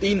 3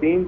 3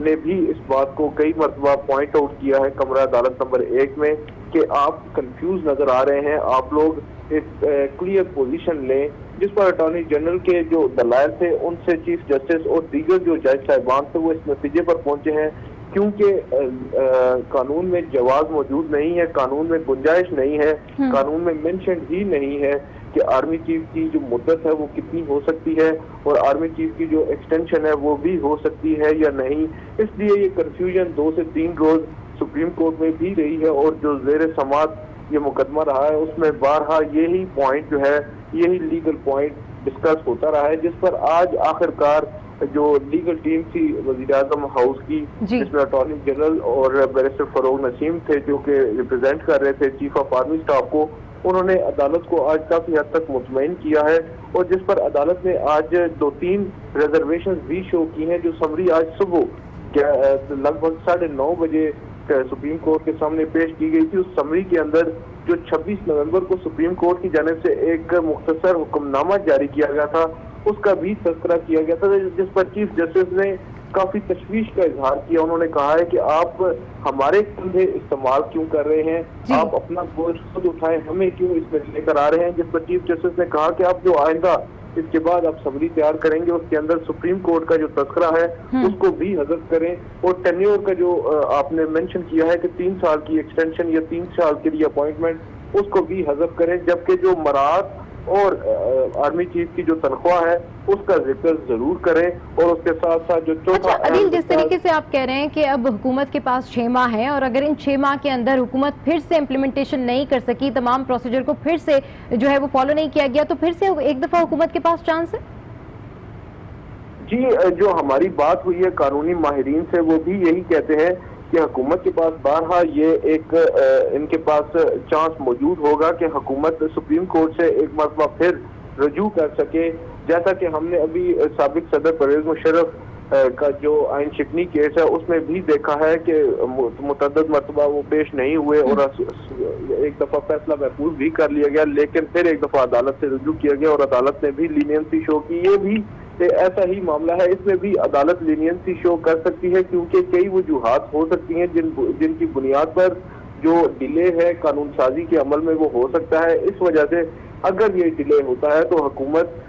نے بھی اس بات کو کئی مرتبہ پوائنٹ آؤٹ کیا ہے کمرہ عدالت نمبر 1 میں کہ آپ کنفیوز نظر آ رہے ہیں, آپ لوگ ایک کلیئر پوزیشن لیں. جس پر اٹارنی جنرل کے جو دلائل تھے ان سے چیف جسٹس اور دیگر جو جج صاحبان تھے وہ اس نتیجے پر پہنچے ہیں کیونکہ قانون میں جواز موجود نہیں ہے, قانون میں گنجائش نہیں ہے, قانون میں مینشن ہی نہیں ہے کہ آرمی چیف کی جو مدت ہے وہ کتنی ہو سکتی ہے اور آرمی چیف کی جو ایکسٹینشن ہے وہ بھی ہو سکتی ہے یا نہیں. اس لیے یہ کنفیوژن 2 سے 3 روز سپریم کورٹ میں بھی رہی ہے اور جو زیر سماعت یہ مقدمہ رہا ہے اس میں بارہا یہی پوائنٹ جو ہے, یہی لیگل پوائنٹ ڈسکس ہوتا رہا ہے, جس پر آج آخرکار جو لیگل ٹیم تھی وزیر اعظم ہاؤس کی جس میں اٹارنی جنرل اور بیرسٹر فروغ نسیم تھے جو کہ ریپرزینٹ کر رہے تھے چیف آف آرمی اسٹاف کو, انہوں نے عدالت کو آج کافی حد تک مطمئن کیا ہے اور جس پر عدالت نے آج 2-3 ریزرویشنز بھی شو کی ہیں جو سمری آج صبح لگ بھگ 9:30 بجے سپریم کورٹ کے سامنے پیش کی گئی تھی. اس سمری کے اندر جو 26 نومبر کو سپریم کورٹ کی جانب سے ایک مختصر حکم نامہ جاری کیا گیا تھا اس کا بھی تذکرہ کیا گیا تھا جس پر چیف جسٹس نے کافی تشویش کا اظہار کیا. انہوں نے کہا ہے کہ آپ ہمارے کندھے استعمال کیوں کر رہے ہیں, آپ اپنا بوجھ خود اٹھائیں, ہمیں کیوں اس میں لے کر آ رہے ہیں. جس پر چیف جسٹس نے کہا کہ آپ جو آئندہ اس کے بعد آپ سمری تیار کریں گے اس کے اندر سپریم کورٹ کا جو تذکرہ ہے اس کو بھی حذف کریں اور ٹینیور کا جو آپ نے مینشن کیا ہے کہ 3 سال کی ایکسٹینشن یا 3 سال کے لیے اپوائنٹمنٹ اس کو بھی حذف کریں, جبکہ جو مراعات اور آرمی چیف کی جو تنخواہ ہے اس کا ذکر ضرور کریں اور اس کے ساتھ ساتھ جو چوتھا. عدیل, جس طریقے سے آپ کہہ رہے ہیں کہ اب حکومت کے پاس 6 ماہ ہیں اور اگر ان 6 ماہ کے اندر حکومت پھر سے امپلیمنٹیشن نہیں کر سکی, تمام پروسیجر کو پھر سے جو ہے وہ فالو نہیں کیا گیا, تو پھر سے ایک دفعہ حکومت کے پاس چانس ہے؟ جی, جو ہماری بات ہوئی ہے قانونی ماہرین سے وہ بھی یہی کہتے ہیں کہ حکومت کے پاس بارہا یہ ایک ان کے پاس چانس موجود ہوگا کہ حکومت سپریم کورٹ سے ایک مرتبہ پھر رجوع کر سکے, جیسا کہ ہم نے ابھی سابق صدر پرویز مشرف کا جو آئین شکنی کیس ہے اس میں بھی دیکھا ہے کہ متعدد مرتبہ وہ پیش نہیں ہوئے اور ایک دفعہ فیصلہ محفوظ بھی کر لیا گیا, لیکن پھر ایک دفعہ عدالت سے رجوع کیا گیا اور عدالت نے بھی لینینسی شو کی. یہ بھی ایسا ہی معاملہ ہے, اس میں بھی عدالت لینینسی شو کر سکتی ہے کیونکہ کئی وجوہات ہو سکتی ہیں جن کی بنیاد پر جو ڈیلے ہے قانون سازی کے عمل میں وہ ہو سکتا ہے. اس وجہ سے اگر یہ ڈیلے ہوتا ہے تو حکومت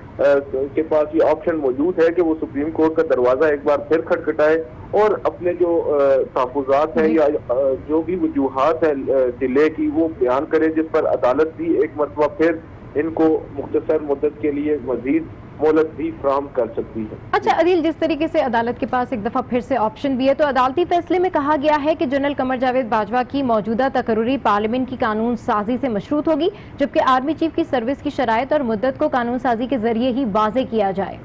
کے پاس یہ آپشن موجود ہے کہ وہ سپریم کورٹ کا دروازہ ایک بار پھر کھٹکھٹائے اور اپنے جو تحفظات ہیں یا جو بھی وجوہات ہیں ڈیلے کی وہ بیان کرے, جس پر عدالت بھی ایک مرتبہ پھر ان کو مختصر مدت کے لیے مزید مہلت بھی فراہم کر سکتی ہے. اچھا عدیل, جس طریقے سے عدالت کے پاس ایک دفعہ پھر سے آپشن بھی ہے, تو عدالتی فیصلے میں کہا گیا ہے کہ جنرل قمر جاوید باجوہ کی موجودہ تقرری پارلیمنٹ کی قانون سازی سے مشروط ہوگی, جبکہ آرمی چیف کی سروس کی شرائط اور مدت کو قانون سازی کے ذریعے ہی واضح کیا جائے.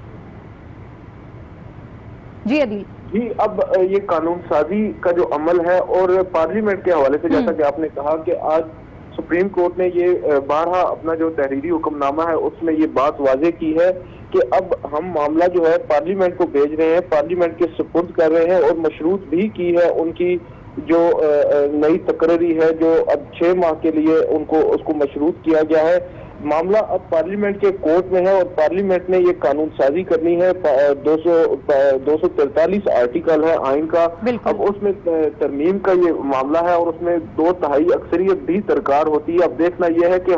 جی عدیل. جی, اب یہ قانون سازی کا جو عمل ہے اور پارلیمنٹ کے حوالے سے جیسا کہ آپ نے کہا کہ آج سپریم کورٹ نے یہ بارہا اپنا جو تحریری حکم نامہ ہے اس میں یہ بات واضح کی ہے کہ اب ہم معاملہ جو ہے پارلیمنٹ کو بھیج رہے ہیں, پارلیمنٹ کے سپرد کر رہے ہیں اور مشروط بھی کی ہے ان کی جو نئی تقرری ہے جو اب 6 ماہ کے لیے اس کو مشروط کیا گیا ہے. معاملہ اب پارلیمنٹ کے کورٹ میں ہے اور پارلیمنٹ نے یہ قانون سازی کرنی ہے. 243 آرٹیکل ہے آئین کا, اب اس میں ترمیم کا یہ معاملہ ہے اور اس میں 2/3 اکثریت بھی درکار ہوتی ہے. اب دیکھنا یہ ہے کہ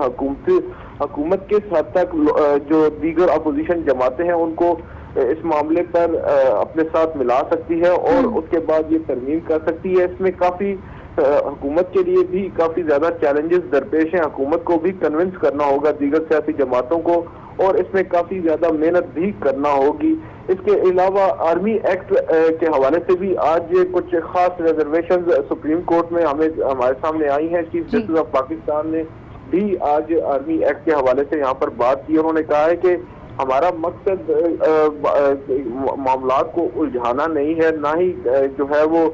حکومت کس حد تک جو دیگر اپوزیشن جماعتیں ہیں ان کو اس معاملے پر اپنے ساتھ ملا سکتی ہے اور اس کے بعد یہ ترمیم کر سکتی ہے. اس میں کافی حکومت کے لیے بھی کافی زیادہ چیلنجز درپیش ہیں. حکومت کو بھی کنونس کرنا ہوگا دیگر سیاسی جماعتوں کو اور اس میں کافی زیادہ محنت بھی کرنا ہوگی. اس کے علاوہ آرمی ایکٹ کے حوالے سے بھی آج کچھ خاص ریزرویشنز سپریم کورٹ میں ہمارے سامنے آئی ہیں. چیف جسٹس آف پاکستان نے بھی آج آرمی ایکٹ کے حوالے سے یہاں پر بات کی. انہوں نے کہا ہے کہ ہمارا مقصد معاملات کو الجھانا نہیں ہے, نہ ہی جو ہے وہ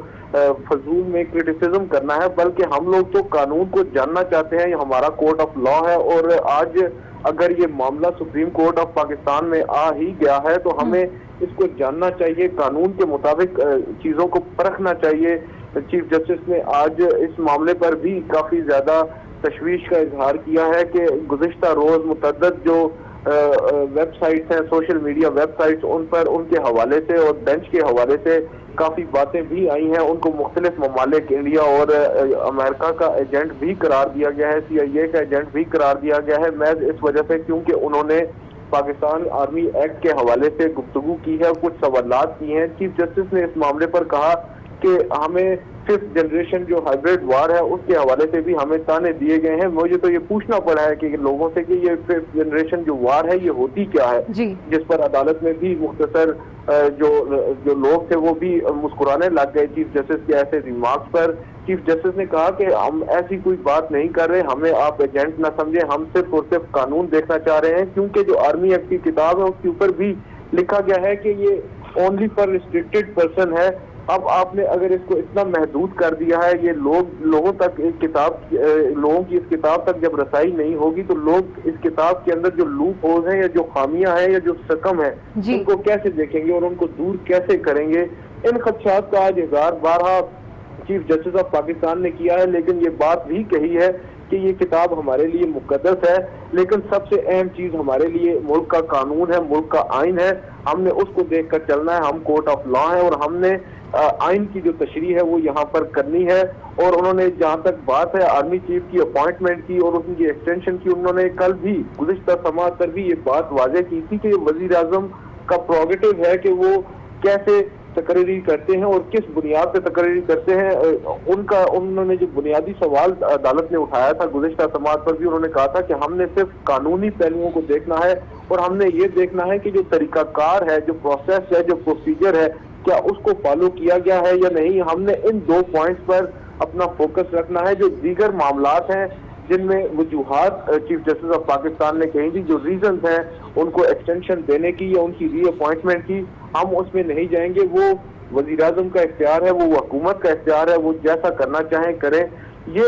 فضول میں کرٹیسزم کرنا ہے, بلکہ ہم لوگ تو قانون کو جاننا چاہتے ہیں. یہ ہمارا کورٹ آف لا ہے اور آج اگر یہ معاملہ سپریم کورٹ آف پاکستان میں آ ہی گیا ہے تو ہمیں اس کو جاننا چاہیے, قانون کے مطابق چیزوں کو پرکھنا چاہیے. چیف جسٹس نے آج اس معاملے پر بھی کافی زیادہ تشویش کا اظہار کیا ہے کہ گزشتہ روز متعدد جو ویب سائٹس ہیں, سوشل میڈیا ویب سائٹس, ان پر ان کے حوالے سے اور بینچ کے حوالے سے کافی باتیں بھی آئی ہیں. ان کو مختلف ممالک انڈیا اور امریکہ کا ایجنٹ بھی قرار دیا گیا ہے, CIA کا ایجنٹ بھی قرار دیا گیا ہے, محض اس وجہ سے کیونکہ انہوں نے پاکستان آرمی ایکٹ کے حوالے سے گفتگو کی ہے, کچھ سوالات کی ہیں. چیف جسٹس نے اس معاملے پر کہا کہ ہمیں 5th جنریشن جو ہائیبریڈ وار ہے اس کے حوالے سے بھی ہمیں تانے دیے گئے ہیں. مجھے تو یہ پوچھنا پڑا ہے کہ لوگوں سے کہ یہ 5th جنریشن جو وار ہے یہ ہوتی کیا ہے, جس پر عدالت میں بھی مختصر جو لوگ تھے وہ بھی مسکرانے لگ گئے چیف جسٹس کے ایسے ریمارکس پر. چیف جسٹس نے کہا کہ ہم ایسی کوئی بات نہیں کر رہے, ہمیں آپ ایجنٹ نہ سمجھیں, ہم صرف اور صرف قانون دیکھنا چاہ رہے ہیں, کیونکہ جو آرمی ایکٹ کی کتاب ہے اس کے اوپر بھی لکھا گیا ہے کہ یہ اونلی فار ریسٹرکٹڈ پرسن ہے. اب آپ نے اگر اس کو اتنا محدود کر دیا ہے, یہ لوگوں تک ایک کتاب, لوگوں کی اس کتاب تک جب رسائی نہیں ہوگی تو لوگ اس کتاب کے اندر جو لوپ ہولز ہیں یا جو خامیاں ہیں یا جو سکم ہے ان کو کیسے دیکھیں گے اور ان کو دور کیسے کریں گے. ان خدشات کا آج اظہار بارہا چیف جسٹس آف پاکستان نے کیا ہے, لیکن یہ بات بھی کہی ہے کہ یہ کتاب ہمارے لیے مقدس ہے, لیکن سب سے اہم چیز ہمارے لیے ملک کا قانون ہے, ملک کا آئین ہے. ہم نے اس کو دیکھ کر چلنا ہے, ہم کورٹ آف لا ہیں اور ہم نے آئین کی جو تشریح ہے وہ یہاں پر کرنی ہے. اور انہوں نے جہاں تک بات ہے آرمی چیف کی اپوائنٹمنٹ کی اور ان کی ایکسٹینشن کی, انہوں نے کل بھی گزشتہ سماعت پر بھی یہ بات واضح کی تھی کہ وزیر اعظم کا پروگیٹو ہے کہ وہ کیسے تقرری کرتے ہیں اور کس بنیاد پہ تقرری کرتے ہیں. انہوں نے جو بنیادی سوال عدالت نے اٹھایا تھا گزشتہ سماعت پر بھی, انہوں نے کہا تھا کہ ہم نے صرف قانونی پہلوؤں کو دیکھنا ہے اور ہم نے یہ دیکھنا ہے کہ جو طریقہ کار ہے, جو پروسیس ہے, جو پروسیجر ہے, کیا اس کو فالو کیا گیا ہے یا نہیں. ہم نے ان 2 پوائنٹس پر اپنا فوکس رکھنا ہے. جو دیگر معاملات ہیں جن میں وجوہات چیف جسٹس آف پاکستان نے کہیں تھی, جو ریزنز ہیں ان کو ایکسٹینشن دینے کی یا ان کی ری اپوائنٹمنٹ کی, ہم اس میں نہیں جائیں گے. وہ وزیر اعظم کا اختیار ہے, وہ حکومت کا اختیار ہے, وہ جیسا کرنا چاہیں کریں. یہ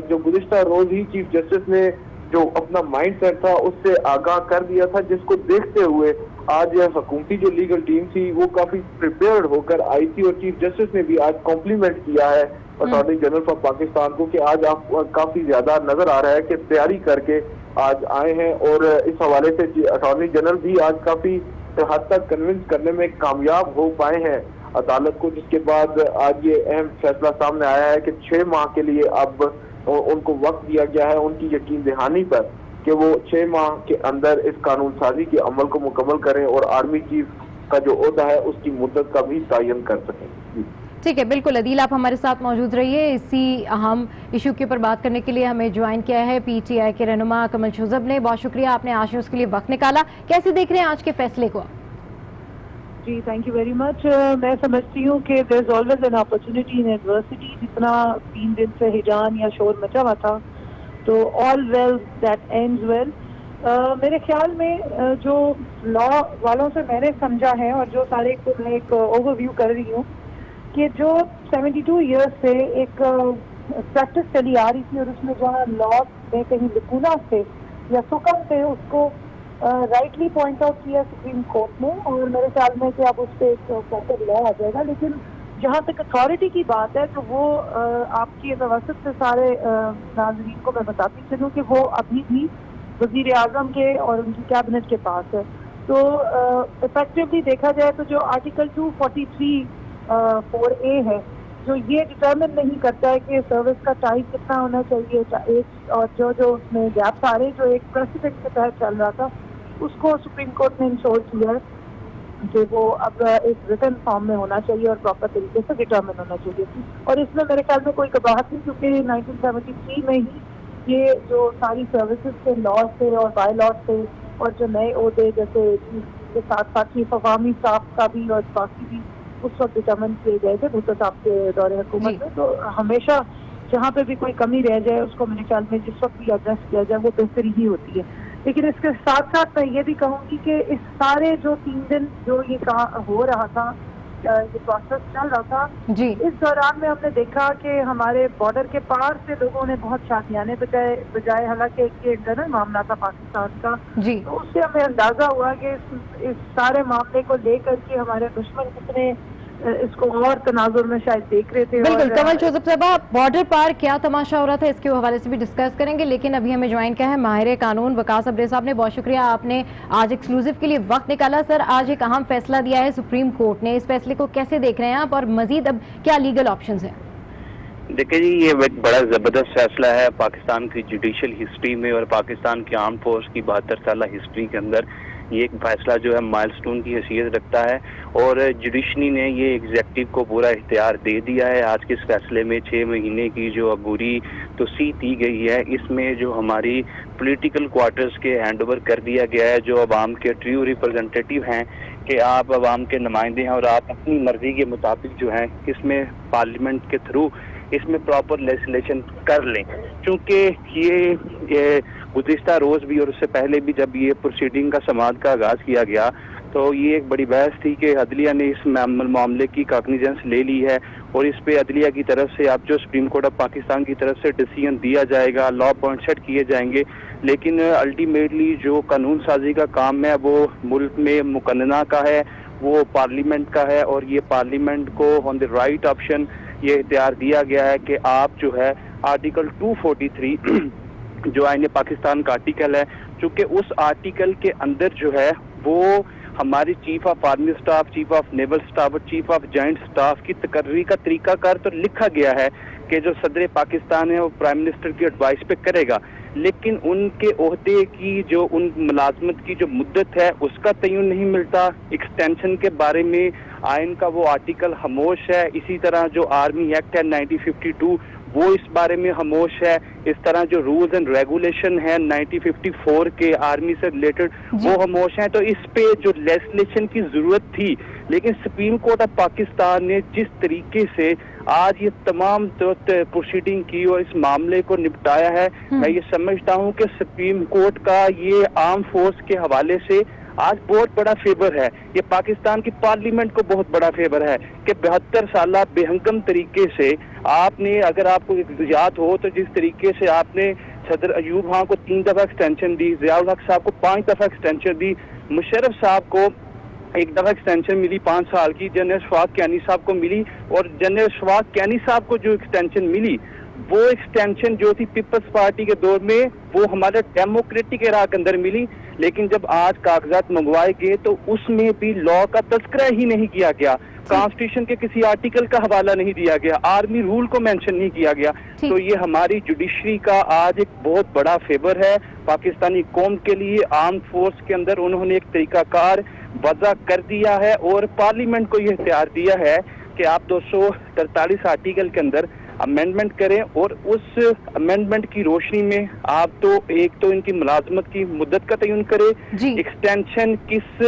جو گزشتہ روز ہی چیف جسٹس نے جو اپنا مائنڈ سیٹ تھا اس سے آگاہ کر دیا تھا, جس کو دیکھتے ہوئے آج حکومتی جو لیگل ٹیم تھی وہ کافی پریپیئرڈ ہو کر آئی تھی. اور چیف جسٹس نے بھی آج کمپلیمنٹ کیا ہے اٹارنی جنرل آف پاکستان کو کہ آج آپ کافی زیادہ نظر آ رہا ہے کہ تیاری کر کے آج آئے ہیں. اور اس حوالے سے اٹارنی جنرل بھی آج کافی حد تک کنونس کرنے میں کامیاب ہو پائے ہیں عدالت کو, جس کے بعد آج یہ اہم فیصلہ سامنے آیا ہے کہ 6 ماہ کے لیے اب ان کو وقت دیا گیا ہے ان کی یقین دہانی پر کہ وہ 6 ماہ کے اندر اس قانون سازی کے عمل کو مکمل کریں اور آرمی چیف کا جو عہدہ ہے اس کی مدت کا بھی تعین کر سکیں. ٹھیک ہے, بالکل عدیل آپ ہمارے ساتھ موجود رہیے. اسی اہم ایشو کے اوپر بات کرنے کے لیے ہمیں جوائن کیا ہے PTI کے رہنما کمل شوذب نے. بہت شکریہ, آپ نے آج اس کے لیے وقت نکالا. کیسے دیکھ رہے ہیں آج کے فیصلے کو؟ جی تھینک یو ویری مچ. میں سمجھتی ہوں کہ there is always an opportunity in adversity. جتنا 3 دن سے ہجان یا شور مچا ہوا تھا تو آل ویل دیٹ اینڈز ویل. میرے خیال میں جو لا والوں سے میں نے سمجھا ہے اور جو سارے کو میں ایک اوور ویو کر رہی ہوں کہ جو 72 ایئرس سے ایک پریکٹس چلی آ رہی تھی اور اس میں جہاں لا میں کہیں لکوناس تھے یا سکم تھے اس کو رائٹلی پوائنٹ آؤٹ کیا سپریم کورٹ نے, اور میرے خیال میں کہ اب اس پہ ایک پراپر لا آ جائے گا. لیکن جہاں تک اتھارٹی کی بات ہے تو وہ آپ کی وسط سے سارے ناظرین کو میں بتاتی چلوں کہ وہ ابھی بھی وزیر اعظم کے اور ان کی کیبنٹ کے پاس ہے. تو افیکٹولی دیکھا جائے تو جو آرٹیکل 243(4)A ہے جو یہ ڈٹرمن نہیں کرتا ہے کہ سروس کا ٹائم کتنا ہونا چاہیے, اور جو اس میں گیپس آ رہے جو ایک پریسیڈنٹ کے تحت چل رہا تھا اس کو سپریم کورٹ نے انشور کیا ہے کہ وہ اب ایک ریٹن فارم میں ہونا چاہیے اور پراپر طریقے سے ڈٹرمن ہونا چاہیے. اور اس میں میرے خیال میں کوئی قباحت نہیں, کیونکہ 1973 میں ہی یہ جو ساری سروسز کے لاز تھے اور بائی لاز تھے اور جو نئے عہدے جیسے کے ساتھ ساتھ ہی عوامی اسٹاف کا بھی اور باقی بھی اس وقت ڈٹرمن کیے گئے تھے بھٹو صاحب کے دور حکومت میں. تو ہمیشہ جہاں پہ بھی کوئی کمی رہ جائے اس کو میرے خیال میں جس وقت بھی ایڈریس کیا جائے وہ بہتری ہی ہوتی ہے. لیکن اس کے ساتھ ساتھ میں یہ بھی کہوں گی کہ اس سارے جو 3 دن جو یہ ہو رہا تھا, یہ پروسیس چل رہا تھا, اس دوران میں ہم نے دیکھا کہ ہمارے بارڈر کے پار سے لوگوں نے بہت شادیانے بجائے, حالانکہ یہ انٹرنل معاملہ تھا پاکستان کا, تو اس سے ہمیں اندازہ ہوا کہ اس سارے معاملے کو لے کر کے ہمارے دشمن کتنے اس کو اور تناظر میں شاید دیکھ رہے تھے. بالکل کمل جوزف صاحبہ، بارڈر پار کیا تماشا ہو رہا تھا اس کے حوالے سے بھی ڈسکس کریں گے، لیکن ابھی ہمیں جوائن کیا ہے ماہر قانون وقاص ابرے صاحب نے. بہت شکریہ، آپ نے آج ایکسکلوسیو کے لیے وقت نکالا. سر، آج ایک اہم فیصلہ دیا ہے سپریم کورٹ نے، اس فیصلے کو کیسے دیکھ رہے ہیں آپ، اور مزید اب کیا لیگل آپشنز ہیں؟ دیکھیں جی، یہ ایک بڑا زبردست فیصلہ ہے پاکستان کی جوڈیشل ہسٹری میں، اور پاکستان کی آرم فورس کی 72 سالہ ہسٹری کے اندر یہ ایک فیصلہ جو ہے مائل سٹون کی حیثیت رکھتا ہے. اور جوڈیشری نے یہ ایگزیکٹو کو پورا اختیار دے دیا ہے. آج کے اس فیصلے میں 6 مہینے کی جو عبوری توسیع دی گئی ہے، اس میں جو ہماری پولیٹیکل کوارٹرز کے ہینڈ اوور کر دیا گیا ہے، جو عوام کے ٹریو ریپرزنٹیٹیو ہیں کہ آپ عوام کے نمائندے ہیں اور آپ اپنی مرضی کے مطابق جو ہیں اس میں پارلیمنٹ کے تھرو اس میں پراپر لیجسلیشن کر لیں. چونکہ یہ گزشتہ روز بھی اور اس سے پہلے بھی جب یہ پروسیڈنگ کا سماعت کا آغاز کیا گیا تو یہ ایک بڑی بحث تھی کہ عدلیہ نے اس معاملے کی کاگنیزنس لے لی ہے، اور اس پہ عدلیہ کی طرف سے اب جو سپریم کورٹ آف پاکستان کی طرف سے ڈیسیژن دیا جائے گا، لا پوائنٹ سیٹ کیے جائیں گے. لیکن الٹیمیٹلی جو قانون سازی کا کام ہے وہ ملک میں مقننہ کا ہے، وہ پارلیمنٹ کا ہے، اور یہ پارلیمنٹ کو آن دی رائٹ آپشن یہ اختیار دیا گیا ہے کہ آپ جو ہے آرٹیکل 243 جو آئین پاکستان کا آرٹیکل ہے، چونکہ اس آرٹیکل کے اندر جو ہے وہ ہماری chief of army staff, chief of naval staff اور چیف آف جوائنٹ اسٹاف کی تقرری کا طریقہ کار تو لکھا گیا ہے کہ جو صدر پاکستان ہے وہ پرائم منسٹر کی ایڈوائس پہ کرے گا، لیکن ان کے عہدے کی جو ان ملازمت کی جو مدت ہے اس کا تعین نہیں ملتا. ایکسٹینشن کے بارے میں آئین کا وہ آرٹیکل خاموش ہے. اسی طرح جو آرمی ایکٹ ہے 1952 وہ اس بارے میں خاموش ہے. اس طرح جو رولز اینڈ ریگولیشن ہے 1954 کے آرمی سے ریلیٹڈ وہ خاموش ہیں. تو اس پہ جو لیجسلیشن کی ضرورت تھی، لیکن سپریم کورٹ آف پاکستان نے جس طریقے سے آج یہ تمام پروسیڈنگ کی اور اس معاملے کو نپٹایا ہے، میں یہ سمجھتا ہوں کہ سپریم کورٹ کا یہ آرم فورس کے حوالے سے آج بہت بڑا فیور ہے. یہ پاکستان کی پارلیمنٹ کو بہت بڑا فیور ہے کہ 72 سالہ بے ہنگم طریقے سے آپ نے، اگر آپ کو یاد ہو تو جس طریقے سے آپ نے صدر ایوب خان کو 3 دفعہ ایکسٹینشن دی، ضیاء الحق صاحب کو 5 دفعہ ایکسٹینشن دی، مشرف صاحب کو 1 دفعہ ایکسٹینشن ملی 5 سال کی، جنرل اشفاق کیانی صاحب کو ملی، اور جنرل اشفاق کیانی صاحب کو جو ایکسٹینشن ملی وہ ایکسٹینشن جو تھی پیپلز پارٹی کے دور میں وہ ہمارے ڈیموکریٹک ایرا کے اندر ملی. لیکن جب آج کاغذات منگوائے گئے تو اس میں بھی لا کا تذکرہ ہی نہیں کیا گیا، کانسٹیٹیوشن کے کسی آرٹیکل کا حوالہ نہیں دیا گیا، آرمی رول کو مینشن نہیں کیا گیا. تو یہ ہماری جوڈیشری کا آج ایک بہت بڑا فیور ہے پاکستانی قوم کے لیے. آرم فورس کے اندر انہوں نے ایک طریقہ کار وضع کر دیا ہے اور پارلیمنٹ کو یہ اختیار دیا ہے کہ آپ 243 آرٹیکل کے اندر امینڈمنٹ کریں، اور اس امینڈمنٹ کی روشنی میں آپ تو ایک تو ان کی ملازمت کی مدت کا تعین کرے، ایکسٹینشن کس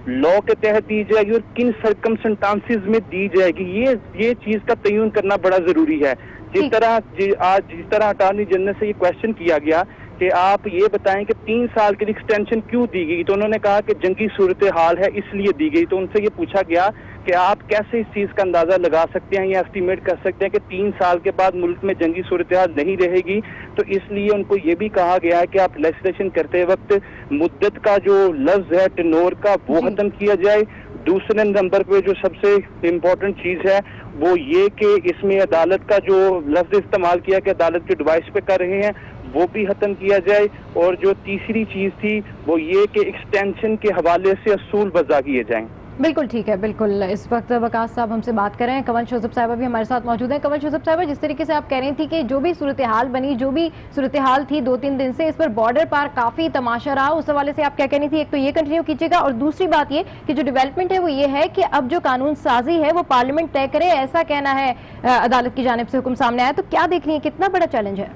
لا کے تحت دی جائے گی اور کن سرکمسٹانسز میں دی جائے گی، یہ چیز کا تعین کرنا بڑا ضروری ہے. جس طرح اٹارنی جنرل سے یہ کوشچن کیا گیا کہ آپ یہ بتائیں کہ 3 سال کے لیے ایکسٹینشن کیوں دی گئی، تو انہوں نے کہا کہ جنگی صورتحال ہے اس لیے دی گئی. تو ان سے یہ پوچھا گیا کہ آپ کیسے اس چیز کا اندازہ لگا سکتے ہیں یا اسٹیمیٹ کر سکتے ہیں کہ 3 سال کے بعد ملک میں جنگی صورتحال نہیں رہے گی. تو اس لیے ان کو یہ بھی کہا گیا ہے کہ آپ لیجسلیشن کرتے وقت مدت کا جو لفظ ہے ٹینور کا وہ ختم کیا جائے. دوسرے نمبر پہ جو سب سے امپورٹنٹ چیز ہے وہ یہ کہ اس میں عدالت کا جو لفظ استعمال کیا کہ عدالت کے ڈیوائس پہ کر رہے ہیں وہ بھی ختم کیا جائے. اور جو تیسری چیز تھی وہ یہ کہ ایکسٹینشن کے حوالے سے اصول وضع کیے جائیں. بالکل ٹھیک ہے، بالکل. اس وقت وقاص صاحب ہم سے بات کر رہے ہیں، کنول شوزب صاحبہ بھی ہمارے ساتھ موجود ہیں. کنول شوزب صاحبہ، جس طریقے سے آپ کہہ رہی تھی کہ جو بھی صورتحال بنی، جو بھی صورتحال تھی 2-3 دن سے، اس پر بارڈر پار کافی تماشا رہا، اس حوالے سے آپ کیا کہنی تھی؟ ایک تو یہ کنٹینیو کیجیے گا، اور دوسری بات یہ کہ جو ڈیولپمنٹ ہے وہ یہ ہے کہ اب جو قانون سازی ہے وہ پارلیمنٹ طے کرے، ایسا کہنا ہے عدالت کی جانب سے حکم سامنے آیا. تو کیا دیکھ رہی ہیں، کتنا بڑا چیلنج ہے؟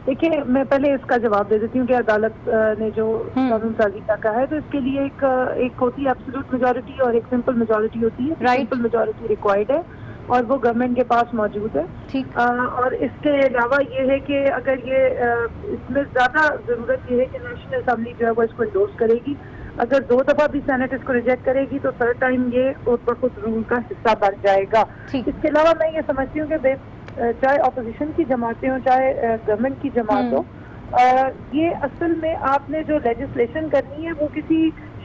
دیکھیے، میں پہلے اس کا جواب دے دیتی ہوں کہ عدالت نے جو قانون سازی کا کہا ہے تو اس کے لیے ایک ہوتی ہے ایبسولوٹ میجورٹی اور ایک سمپل میجورٹی ہوتی ہے. سمپل میجورٹی ریکوائرڈ ہے اور وہ گورنمنٹ کے پاس موجود ہے. اور اس کے علاوہ یہ ہے کہ اگر یہ اس میں زیادہ ضرورت یہ ہے کہ نیشنل اسمبلی جو ہے وہ اس کو انڈورس کرے گی. اگر 2 دفعہ بھی سینٹ اس کو ریجیکٹ کرے گی تو تھرڈ ٹائم یہ خود بخود رول کا حصہ بن جائے گا. اس کے علاوہ میں یہ سمجھتی ہوں کہ چاہے اپوزیشن کی جماعتیں ہوں چاہے گورنمنٹ کی جماعت ہو، یہ اصل میں آپ نے جو لیجسلیشن کرنی ہے وہ کسی